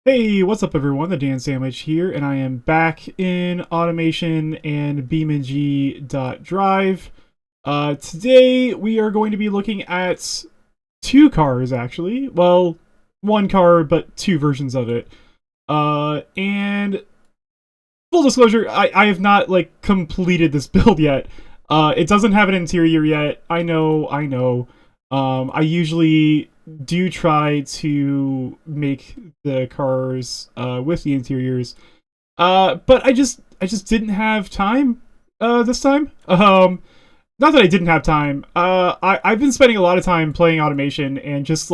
Hey, what's up everyone? The Dan Sandwich here, and I am back in automation and BeamNG.drive. Today we are going to be looking at two cars, actually. Well, one car, but two versions of it. And full disclosure, I have not, completed this build yet. It doesn't have an interior yet. I know. I usually do try to make the cars with the interiors, but I just didn't have time this time. Not that I didn't have time. I've been spending a lot of time playing automation and just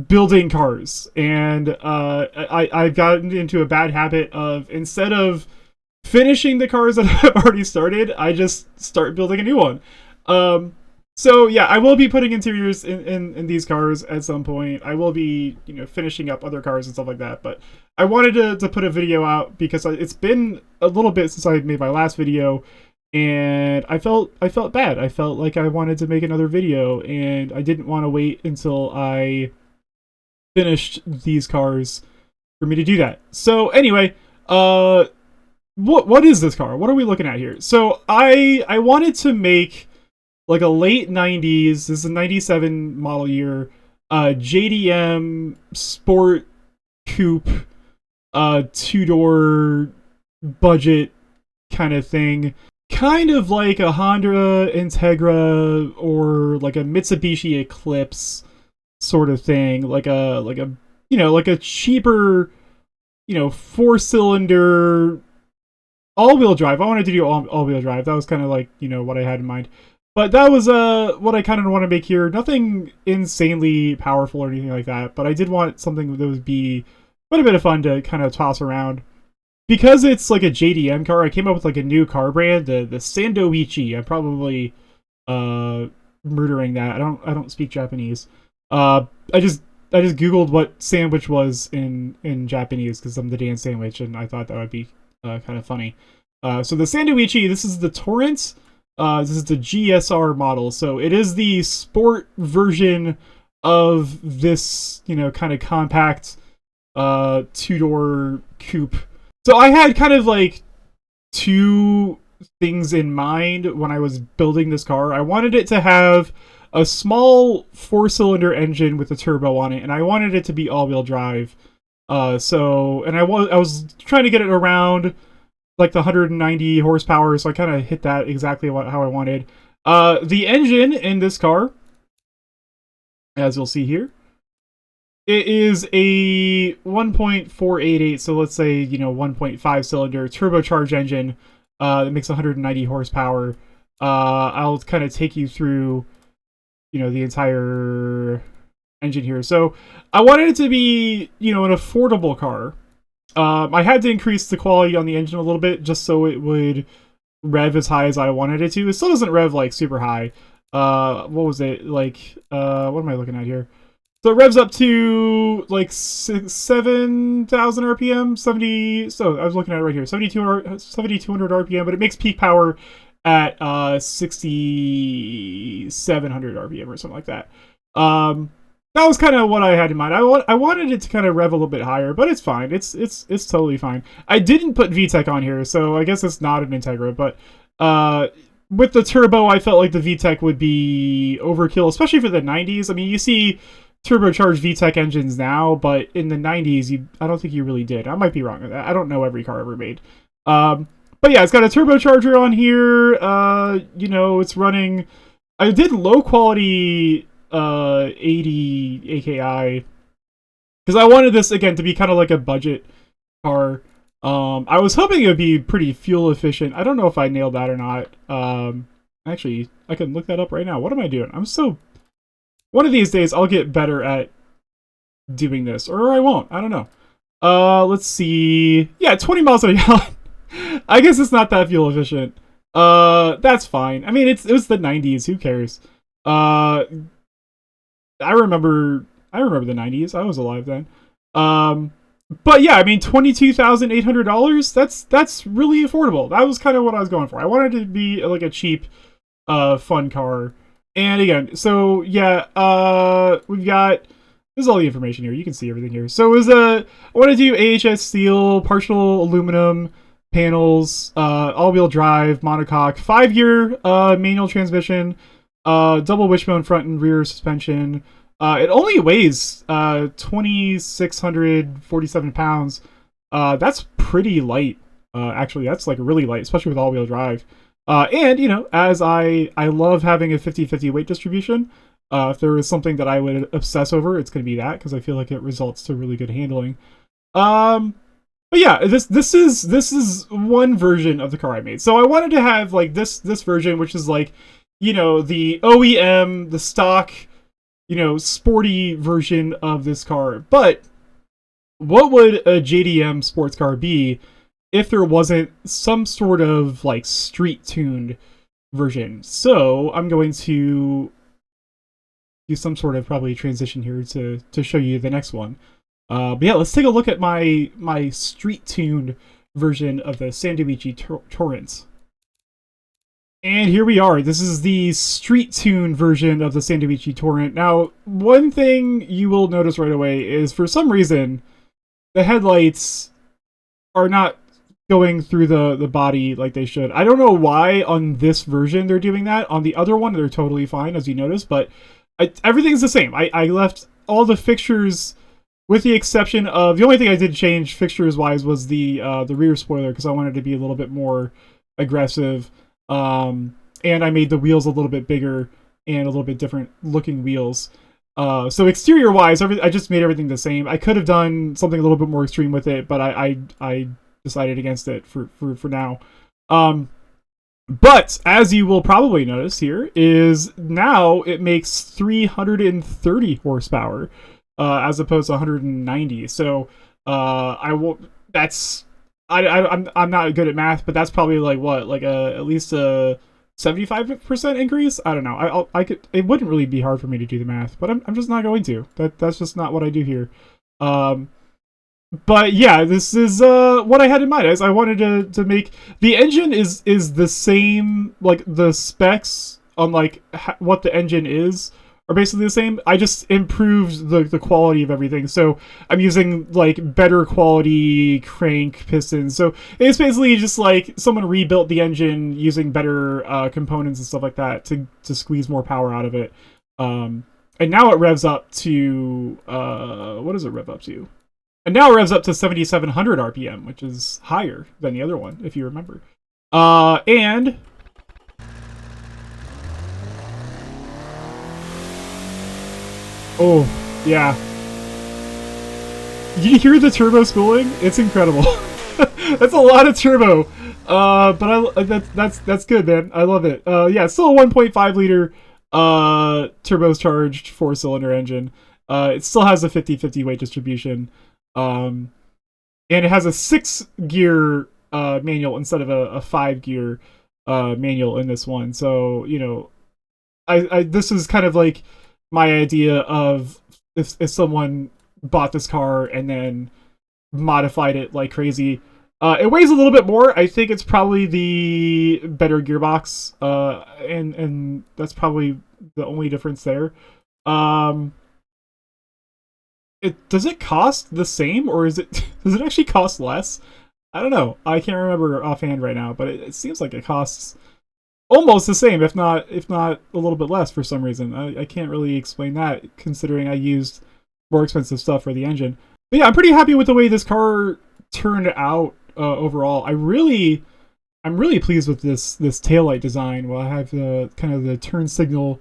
building cars, and I've gotten into a bad habit of, instead of finishing the cars that I've already started, I just start building a new one. So yeah, I will be putting interiors in these cars at some point. I will be, finishing up other cars and stuff like that. But I wanted to put a video out because it's been a little bit since I made my last video, and I felt bad. I felt like I wanted to make another video, and I didn't want to wait until I finished these cars for me to do that. So anyway, what is this car? What are we looking at here? So I wanted to make a late 90s, this is a 97 model year, JDM sport coupe, two-door budget kind of thing. Kind of like a Honda Integra or like a Mitsubishi Eclipse sort of thing. Like a cheaper, four-cylinder all-wheel drive. I wanted to do all-wheel drive. That was kind of what I had in mind. But that was what I kind of want to make here. Nothing insanely powerful or anything like that, but I did want something that would be quite a bit of fun to kind of toss around. Because it's like a JDM car, I came up with a new car brand, the Sandoichi. I'm probably murdering that. I don't speak Japanese. I just googled what sandwich was in Japanese because I'm the Dan Sandwich, and I thought that would be kind of funny. So the Sandoichi, this is the Torrent. This is the GSR model, so it is the sport version of this, kind of compact two-door coupe. So I had kind of two things in mind when I was building this car. I wanted it to have a small four-cylinder engine with a turbo on it, and I wanted it to be all-wheel drive. I was trying to get it around the 190 horsepower, so I kind of hit that exactly how I wanted. The engine in this car, as you'll see here, it is a 1.488, so let's say 1.5 cylinder turbocharged engine that makes 190 horsepower. I'll kind of take you through the entire engine here. So I wanted it to be an affordable car. I had to increase the quality on the engine a little bit just so it would rev as high as I wanted it to. It still doesn't rev super high. What was it? What am I looking at here? So it revs up to 7,000 RPM, 70. So I was looking at it right here, 7,200 RPM, but it makes peak power at 6,700 RPM or something like that. That was kind of what I had in mind. I wanted it to kind of rev a little bit higher, but it's fine. It's totally fine. I didn't put VTEC on here, so I guess it's not an Integra, but with the turbo, I felt like the VTEC would be overkill, especially for the 90s. I mean, you see turbocharged VTEC engines now, but in the 90s, I don't think you really did. I might be wrong on that. I don't know every car ever made. But yeah, it's got a turbocharger on here. It's running. I did low quality 80 AKI because I wanted this again to be kind of like a budget car. I was hoping it would be pretty fuel efficient. I don't know if I nailed that or not. Actually, I can look that up right now. What am I doing? One of these days I'll get better at doing this, or I won't. I don't know. Let's see. Yeah, 20 miles a gallon. I guess it's not that fuel efficient. That's fine. I mean, it was the 90s. Who cares? I remember the 90s. I was alive then. But yeah, I mean, $22,800. That's really affordable. That was kind of what I was going for. I wanted it to be a cheap, fun car. And again, so yeah, we've got this is all the information here. You can see everything here. So it was I want to do AHS steel, partial aluminum panels, all-wheel drive, monocoque, 5-gear manual transmission, double wishbone front and rear suspension. It only weighs 2,647 pounds. That's pretty light. Actually, that's like really light, especially with all-wheel drive. And, you know, as I love having a 50-50 weight distribution, if there is something that I would obsess over, it's going to be that, because I feel like it results to really good handling. But yeah, this is one version of the car I made. So I wanted to have like this version, which is like, you know, the OEM, the stock, you know, sporty version of this car. But what would a JDM sports car be if there wasn't some sort of like street tuned version? So I'm going to do some sort of probably transition here to show you the next one. But yeah, let's take a look at my street tuned version of the Sandovici Torrent. And here we are. This is the street tuned version of the Sandovici Torrent. Now, one thing you will notice right away is for some reason the headlights are not going through the body like they should. I don't know why on this version they're doing that. On the other one, they're totally fine, as you notice, but everything's the same. I left all the fixtures, with the exception of, the only thing I did change fixtures-wise was the rear spoiler, because I wanted to be a little bit more aggressive. And I made the wheels a little bit bigger and a little bit different looking wheels. So exterior-wise, I just made everything the same. I could have done something a little bit more extreme with it, but I decided against it for now. But as you will probably notice here, is now it makes 330 horsepower as opposed to 190. So I will. That's I'm not good at math, but that's probably like what, like at least a 75% increase. I don't know. I could. It wouldn't really be hard for me to do the math, but I'm just not going to. That's just not what I do here. But yeah, this is what I had in mind. As I wanted to make the engine is the same, like the specs on like what the engine is are basically the same. I just improved the quality of everything. So I'm using like better quality crank pistons. So it's basically just like someone rebuilt the engine using better components and stuff like that to squeeze more power out of it. And now it revs up to what does it rev up to? And now it revs up to 7,700 RPM, which is higher than the other one, if you remember. And oh, yeah. Did you hear the turbo spooling? It's incredible. That's a lot of turbo. But that's good, man. I love it. Yeah, it's still a 1.5 liter turbocharged 4-cylinder engine. It still has a 50-50 weight distribution. And it has a 6-gear manual instead of a 5-gear manual in this one. So, you know, I this is kind of like my idea of if someone bought this car and then modified it like crazy. It weighs a little bit more. I think it's probably the better gearbox, and that's probably the only difference there. Does it cost the same, or does it actually cost less? I don't know. I can't remember offhand right now, but it seems like it costs almost the same, if not a little bit less for some reason. I can't really explain that, considering I used more expensive stuff for the engine. But yeah, I'm pretty happy with the way this car turned out overall. I'm really pleased with this taillight design. While I have the kind of the turn signal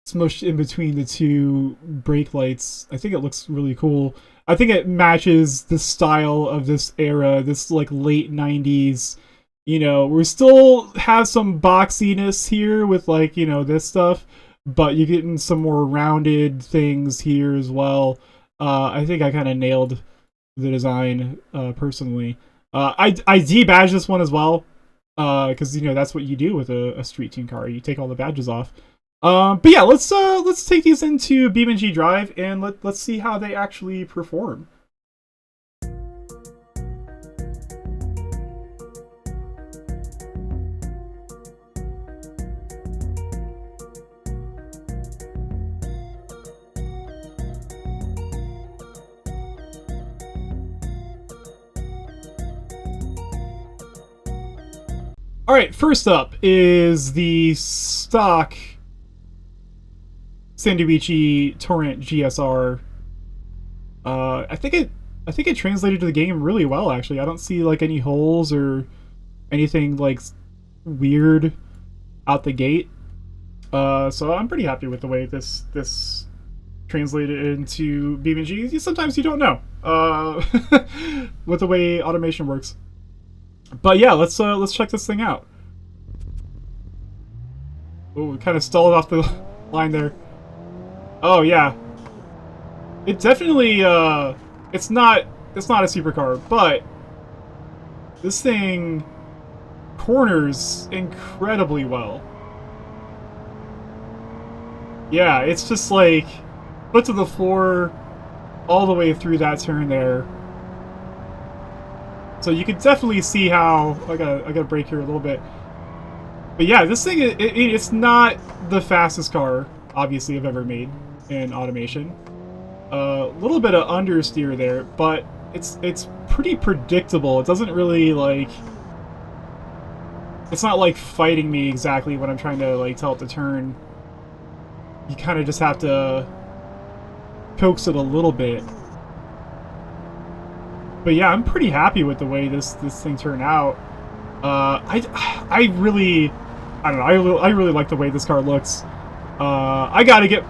smushed in between the two brake lights, I think it looks really cool. I think it matches the style of this era, this like late 90s. You know, we still have some boxiness here with like, you know, this stuff, but you're getting some more rounded things here as well. I think I kind of nailed the design personally. I debadged this one as well, because you know that's what you do with a street tune car. You take all the badges off. But yeah, let's take these into BeamNG.drive and let's see how they actually perform. Alright, first up is the stock Sandovici Torrent GSR. I think it translated to the game really well, actually. I don't see like any holes or anything like weird out the gate. So I'm pretty happy with the way this translated into BeamNG. Sometimes you don't know with the way automation works. But yeah, let's check this thing out. Oh, we kind of stalled off the line there. Oh yeah, it definitely it's not a supercar, but this thing corners incredibly well. Yeah, it's just like foot to the floor all the way through that turn there. So you can definitely see how I gotta brake here a little bit. But yeah, this thing it's not the fastest car, obviously, I've ever made in automation. A little bit of understeer there, but it's pretty predictable. It doesn't really like, it's not like fighting me exactly when I'm trying to like tell it to turn. You kind of just have to coax it a little bit. But yeah, I'm pretty happy with the way this thing turned out. I really like the way this car looks. I gotta get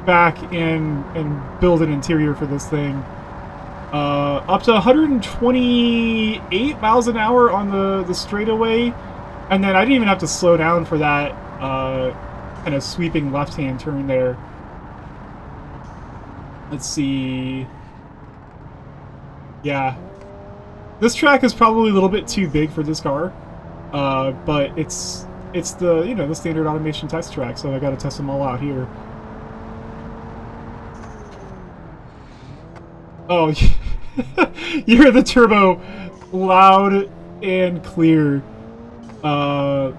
back and build an interior for this thing. Up to 128 miles an hour on the straightaway, and then I didn't even have to slow down for that kind of sweeping left-hand turn there. Let's see. Yeah, this track is probably a little bit too big for this car, but it's the, you know, the standard automation test track, so I got to test them all out here. Oh, you hear the turbo loud and clear. I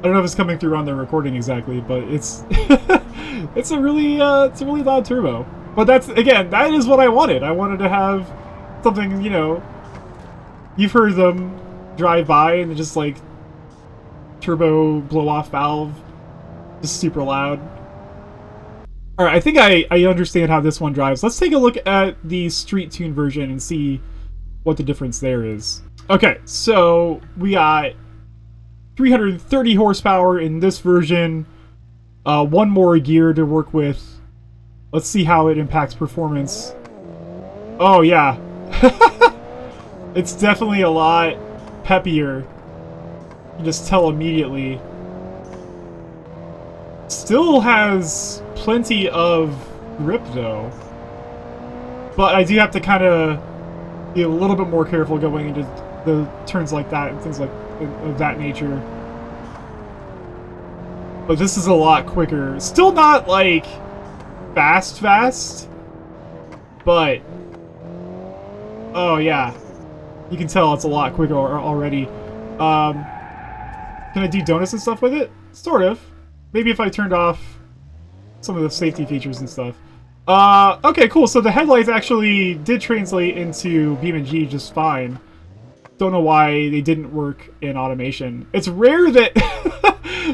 don't know if it's coming through on the recording exactly, but it's it's a really loud turbo. But that's, again, that is what I wanted. I wanted to have something, you know, you've heard them drive by and just like turbo blow off valve, just super loud. Alright, I think I understand how this one drives. Let's take a look at the street tune version and see what the difference there is. Okay, so we got 330 horsepower in this version, one more gear to work with. Let's see how it impacts performance. Oh yeah, it's definitely a lot peppier. You can just tell immediately. Still has plenty of grip though, but I do have to kind of be a little bit more careful going into the turns like that and things like of that nature. But this is a lot quicker. Still not like fast, but oh yeah, you can tell it's a lot quicker already. Can I do donuts and stuff with it? Sort of. Maybe if I turned off some of the safety features and stuff. Okay, cool. So the headlights actually did translate into BeamNG just fine. Don't know why they didn't work in automation. It's rare that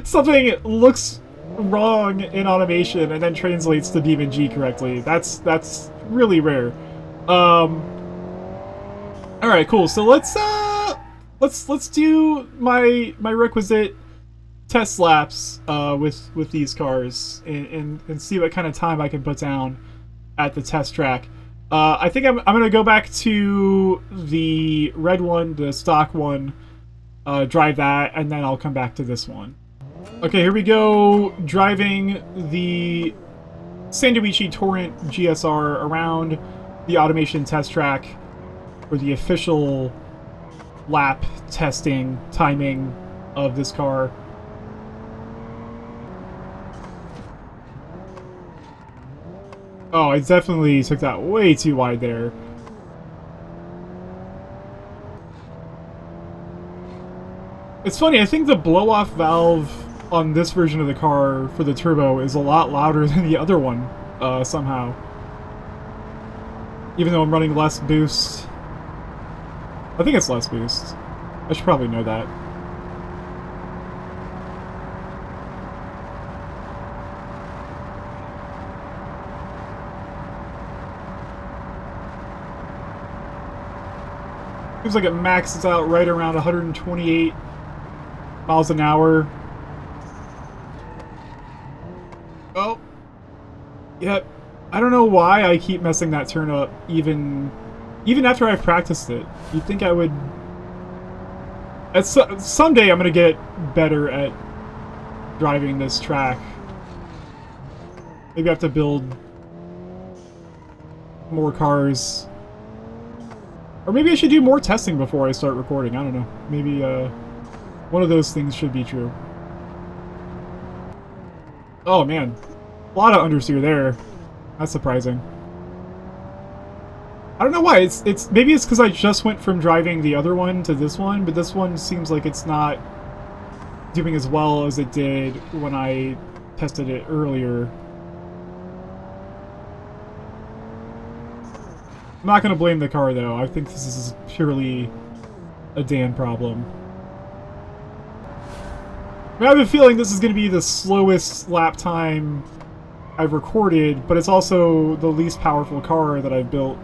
something looks wrong in automation and then translates to BeamNG correctly. That's really rare. All right, cool. So let's do my requisite test laps with these cars and see what kind of time I can put down at the test track. I think I'm gonna go back to the red one, the stock one, drive that, and then I'll come back to this one. Okay, here we go, driving the Sandovici Torrent GSR around the automation test track for the official lap testing timing of this car. Oh, I definitely took that way too wide there. It's funny, I think the blow-off valve on this version of the car for the turbo is a lot louder than the other one, somehow. Even though I'm running less boost. I think it's less boost. I should probably know that. Seems like it maxes out right around 128 miles an hour. Oh. Yep. I don't know why I keep messing that turn up even after I've practiced it. You'd think I would... Someday I'm going to get better at driving this track. Maybe I have to build more cars. Or maybe I should do more testing before I start recording. I don't know. Maybe one of those things should be true. Oh man. A lot of understeer there. That's surprising. I don't know why. It's maybe it's because I just went from driving the other one to this one, but this one seems like it's not doing as well as it did when I tested it earlier. I'm not going to blame the car, though. I think this is purely a Dan problem. I have a feeling this is going to be the slowest lap time I've recorded, but it's also the least powerful car that I've built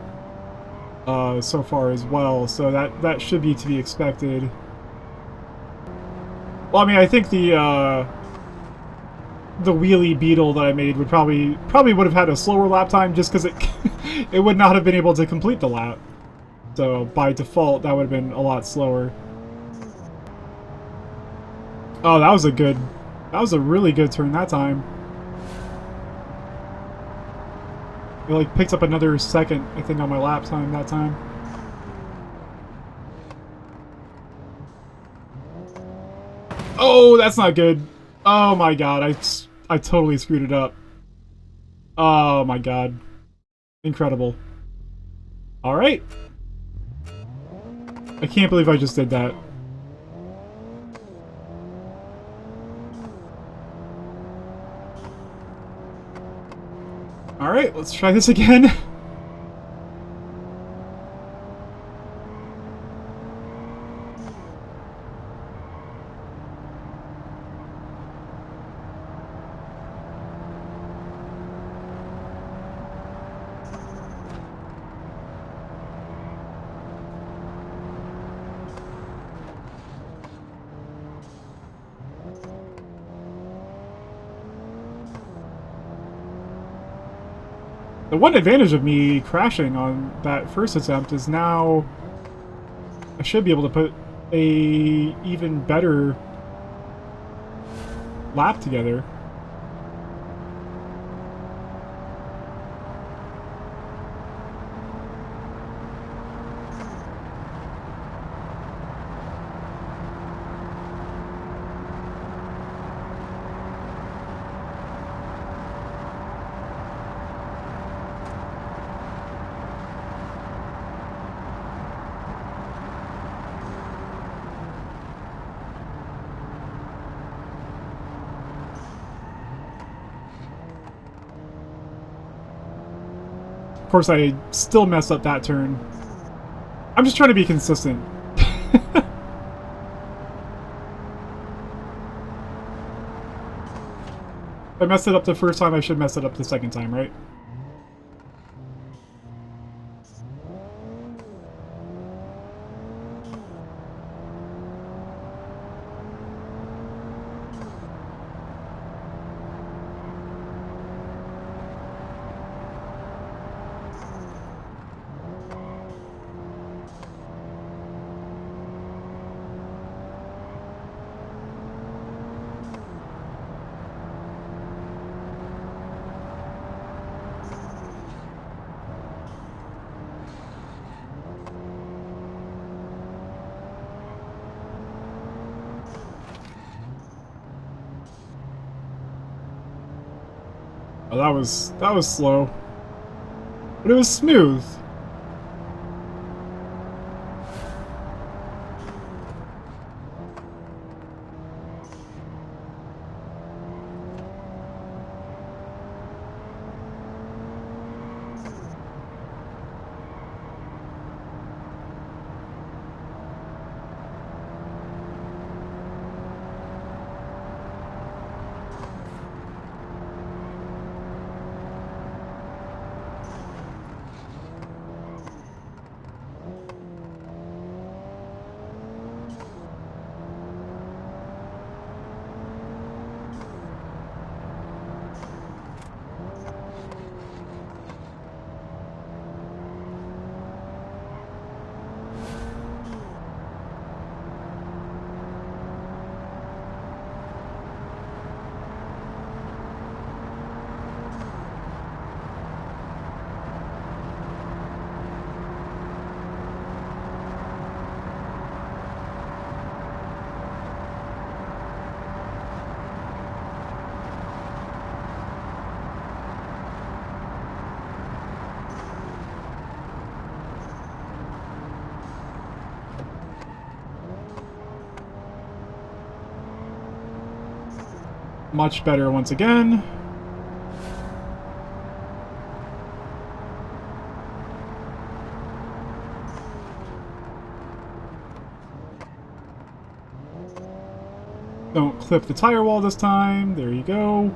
so far as well, so that should be to be expected. Well, I mean, I think the wheelie Beetle that I made would probably would have had a slower lap time just because it would not have been able to complete the lap. So by default, that would have been a lot slower. Oh, that was a really good turn that time. It like picked up another second, I think, on my lap time that time. Oh, that's not good. Oh my god, I totally screwed it up. Oh my god. Incredible. Alright. I can't believe I just did that. Alright, let's try this again. The one advantage of me crashing on that first attempt is now I should be able to put a even better lap together. Of course, I still messed up that turn. I'm just trying to be consistent. If I messed it up the first time, I should mess it up the second time, right? Oh, that was slow. But it was smooth. much better once again. Don't clip the tire wall this time. There you go.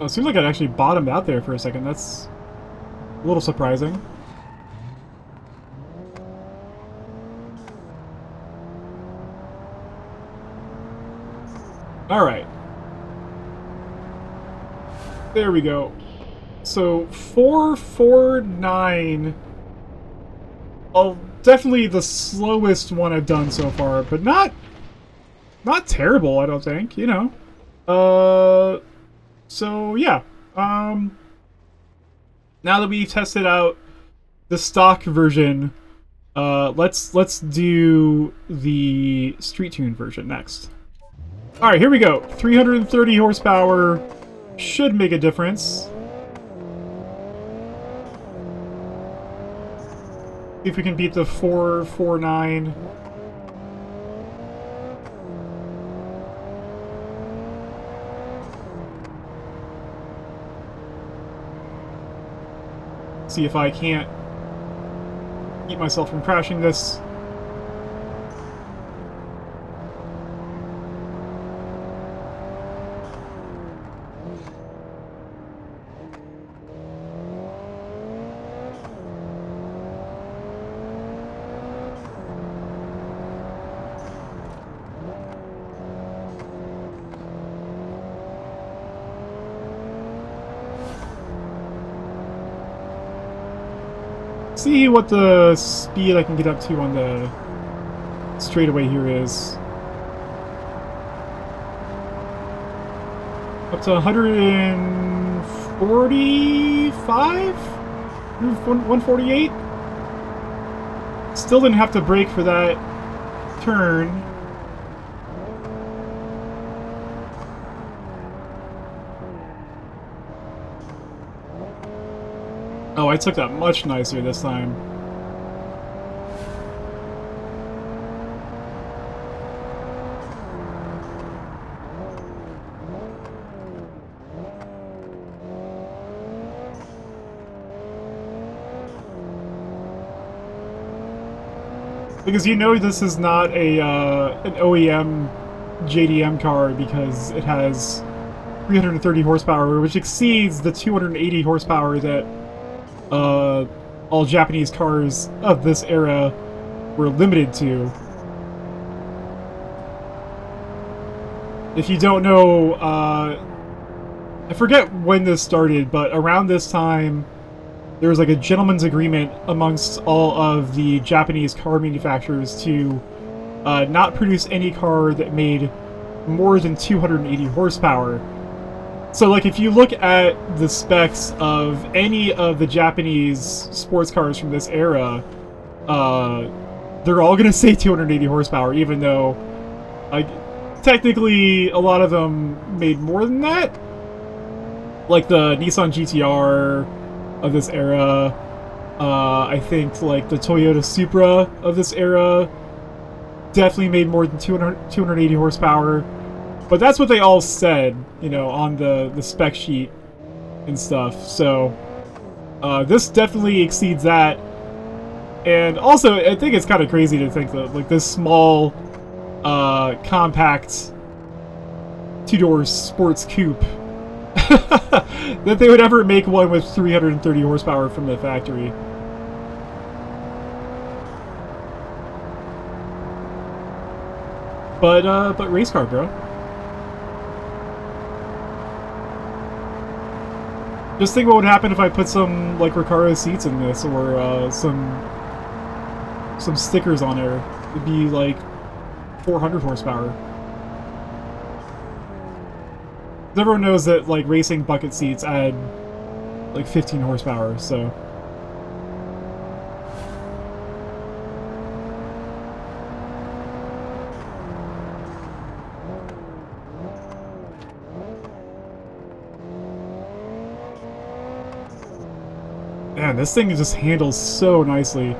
Oh, it seems like it actually bottomed out there for a second. That's a little surprising. Alright. There we go. So, 449. Oh, definitely the slowest one I've done so far, but not terrible, I don't think, you know. So yeah. Now that we've tested out the stock version, let's do the street tune version next. Alright, here we go. 330 horsepower should make a difference. See if we can beat the 449. See if I can't keep myself from crashing this. See what the speed I can get up to on the straightaway here is. Up to 145? 148? Still didn't have to brake for that turn. Oh, I took that much nicer this time. Because you know this is not a an OEM JDM car because it has 330 horsepower, which exceeds the 280 horsepower that all Japanese cars of this era were limited to. If you don't know, I forget when this started, but around this time, there was like a gentleman's agreement amongst all of the Japanese car manufacturers to not produce any car that made more than 280 horsepower. So, like, if you look at the specs of any of the Japanese sports cars from this era, they're all going to say 280 horsepower, even though, like, technically a lot of them made more than that. Like the Nissan GTR of this era, I think, like, the Toyota Supra of this era definitely made more than 280 horsepower. But that's what they all said, you know, on the spec sheet and stuff. So, this definitely exceeds that. And also, I think it's kind of crazy to think that, like, this small, compact, two-door sports coupe, that they would ever make one with 330 horsepower from the factory. But race car, bro. Just think what would happen if I put some, like, Recaro seats in this, or some stickers on there. It'd be like 400 horsepower. Everyone knows that like racing bucket seats add like 15 horsepower, so. Man, this thing just handles so nicely.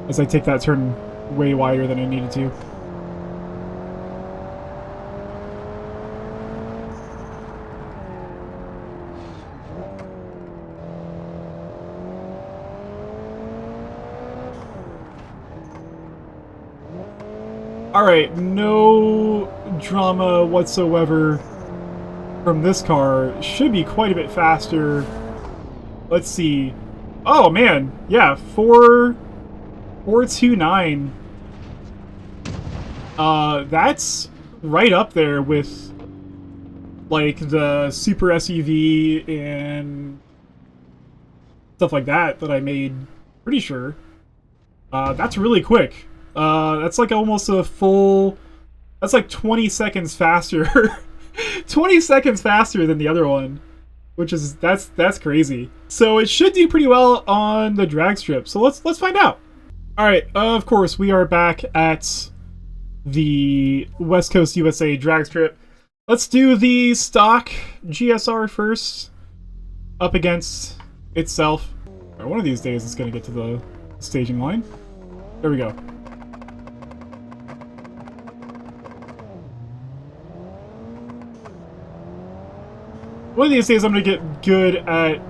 As I take that turn way wider than I needed to. Alright, no drama whatsoever from this car. Should be quite a bit faster. Let's see. Oh man, yeah, 429. That's right up there with like the super SUV and stuff like that I made, pretty sure. That's really quick. That's like almost a full... That's like 20 seconds faster. 20 seconds faster than the other one. Which is... That's crazy. So it should do pretty well on the drag strip. So let's find out. Alright, of course, we are back at the West Coast USA drag strip. Let's do the stock GSR first. Up against itself. Right, one of these days it's going to get to the staging line. There we go. One of these days I'm going to get good at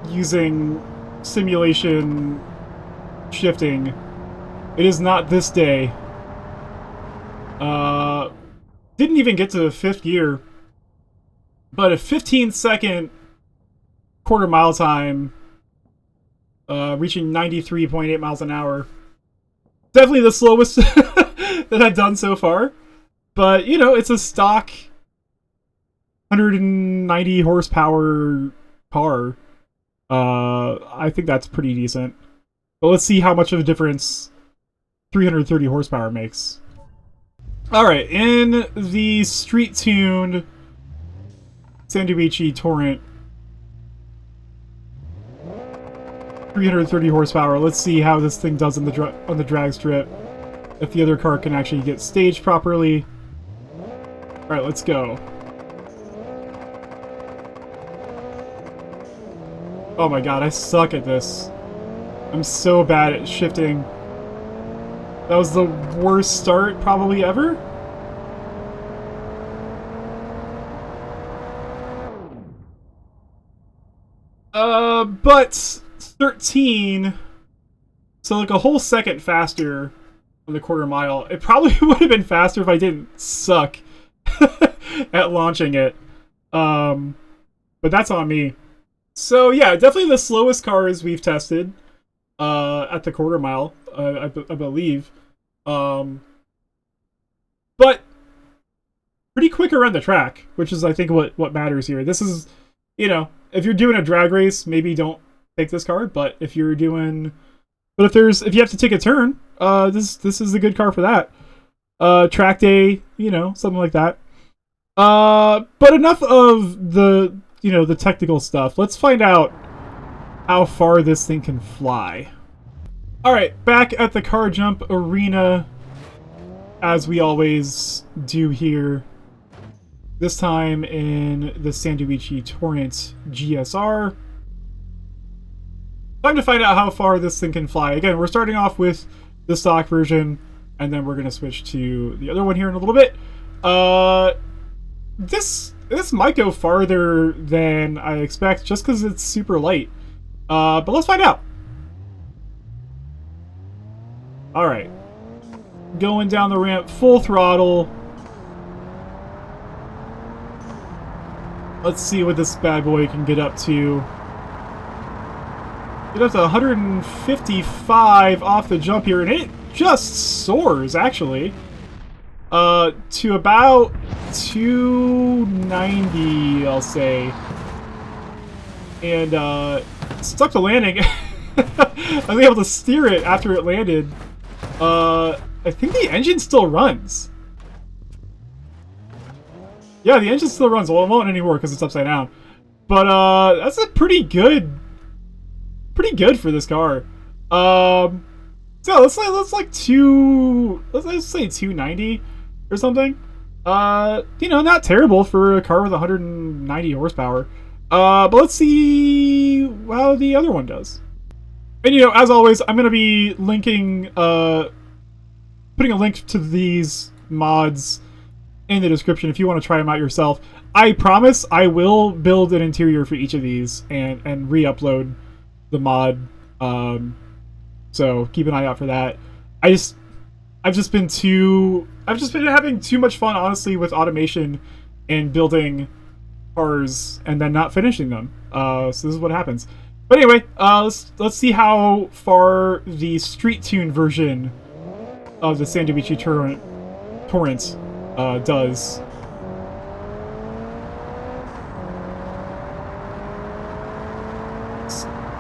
using simulation shifting. It is not this day. Didn't even get to fifth gear. But a 15-second quarter mile time, reaching 93.8 miles an hour. Definitely the slowest that I've done so far. But, you know, it's a stock 190 horsepower car. I think that's pretty decent. But let's see how much of a difference 330 horsepower makes. Alright, in the street-tuned Sanduichi Torrent, 330 horsepower. Let's see how this thing does on the drag strip. If the other car can actually get staged properly. Alright, let's go. Oh my god, I suck at this. I'm so bad at shifting. That was the worst start probably ever. But 13, so like a whole second faster on the quarter mile. It probably would have been faster if I didn't suck at launching it. But that's on me. So yeah, definitely the slowest cars we've tested at the quarter mile, I believe. But pretty quick around the track, which is I think what matters here. This is, you know, if you're doing a drag race, maybe don't take this car. But if you're doing, if you have to take a turn, this is a good car for that. Track day, you know, something like that. But enough of the, you know, the technical stuff. Let's find out how far this thing can fly. Alright, back at the car jump arena, as we always do here. This time in the Sanduichi Torrent GSR. Time to find out how far this thing can fly. Again, we're starting off with the stock version, and then we're going to switch to the other one here in a little bit. This might go farther than I expect, just because it's super light. But let's find out. Alright. Going down the ramp, full throttle. Let's see what this bad boy can get up to. Get up to 155 off the jump here, and it just soars, actually. To about 290, I'll say. and stuck the landing. I was able to steer it after it landed. I think the engine still runs. Yeah, the engine still runs. Well, it won't anymore because it's upside down. But that's a pretty good for this car. So let's say let's say 290 or something. You know, not terrible for a car with 190 horsepower. But let's see how the other one does. And, you know, as always, I'm going to be linking, putting a link to these mods in the description if you want to try them out yourself. I promise I will build an interior for each of these and re-upload the mod. So keep an eye out for that. I've just been having too much fun, honestly, with automation and building cars and then not finishing them. So this is what happens. But anyway, let's see how far the street tune version of the Sandovici Torrent does.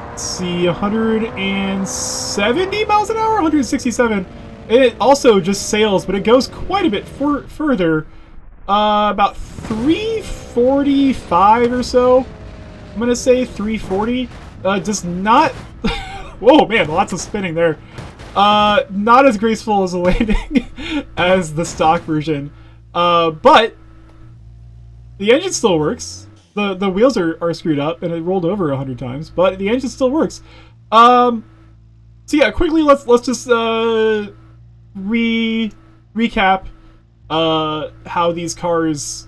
Let's see, 170 miles an hour, 167. It also just sails, but it goes quite a bit further. About 345 or so. I'm gonna say 340. Does not. Whoa, man, lots of spinning there. Not as graceful as a landing as the stock version. But the engine still works. The wheels are screwed up and it rolled over 100 times, but the engine still works. So yeah, quickly let's just recap how these cars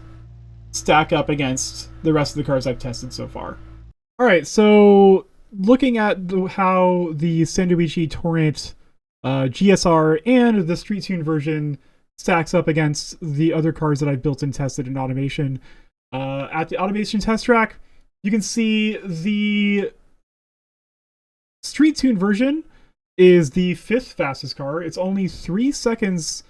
stack up against the rest of the cars I've tested so far. Alright, so looking at how the Sandovici Torrent GSR and the Street Tune version stacks up against the other cars that I've built and tested in automation. At the automation test track, you can see the Street Tune version is the 5th fastest car. It's only 3.5 seconds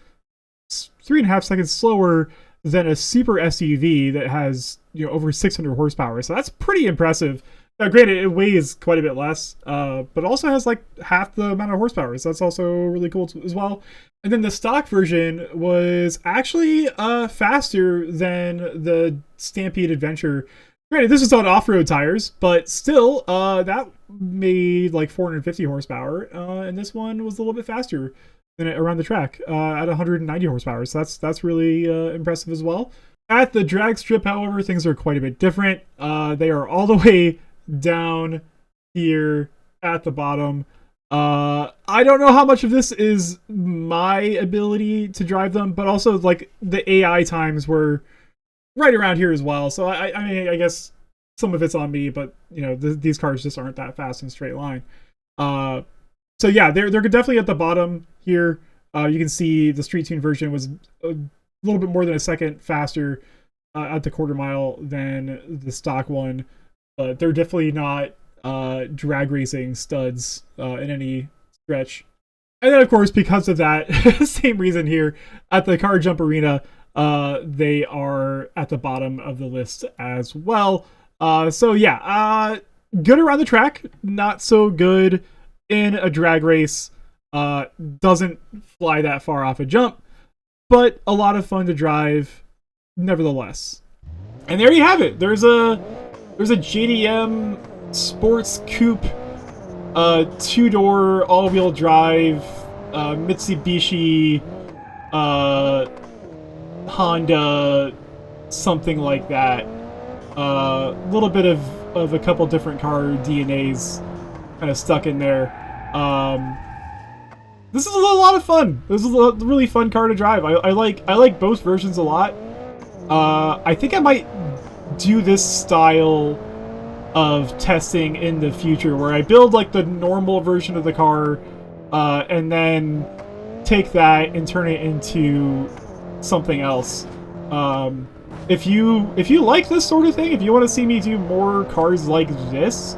slower than a super SUV that has, you know, over 600 horsepower. So that's pretty impressive. Now, granted, it weighs quite a bit less, but also has like half the amount of horsepower. So that's also really cool as well. And then the stock version was actually faster than the Stampede Adventure. Granted, this is on off-road tires, but still, that made like 450 horsepower, and this one was a little bit faster than it around the track at 190 horsepower. So that's really impressive as well. At the drag strip, however, things are quite a bit different. They are all the way down here at the bottom. I don't know how much of this is my ability to drive them, but also like the AI times were right around here as well. So I mean, I guess some of it's on me, but you know, these cars just aren't that fast in a straight line. So yeah, they're definitely at the bottom here. You can see the Street Tune version was a little bit more than a second faster at the quarter mile than the stock one, but they're definitely not drag racing studs in any stretch. And then of course, because of that same reason here at the Car Jump Arena, they are at the bottom of the list as well. So yeah, good around the track, not so good in a drag race. Doesn't fly that far off a jump, but a lot of fun to drive nevertheless. And there you have it. There's a JDM sports coupe, 2-door all-wheel drive, Mitsubishi, Honda, something like that. Little bit of a couple different car DNAs kind of stuck in there. This is a lot of fun. This is a really fun car to drive. I like both versions a lot. I think I might do this style of testing in the future where I build like the normal version of the car and then take that and turn it into something else. If you like this sort of thing, if you want to see me do more cars like this,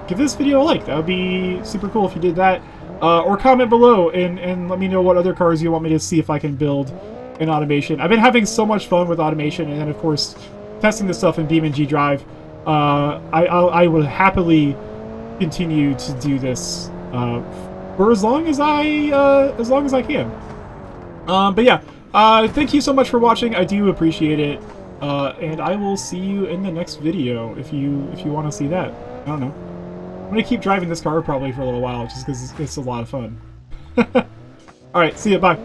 give this video a like. That would be super cool if you did that. Or comment below and let me know what other cars you want me to see if I can build in automation. I've been having so much fun with automation, and then of course testing this stuff in BeamNG.drive. I will happily continue to do this for as long as I can. But yeah, thank you so much for watching. I do appreciate it. And I will see you in the next video if you want to see that. I don't know. I'm gonna keep driving this car probably for a little while just because it's a lot of fun. All right, see ya. Bye.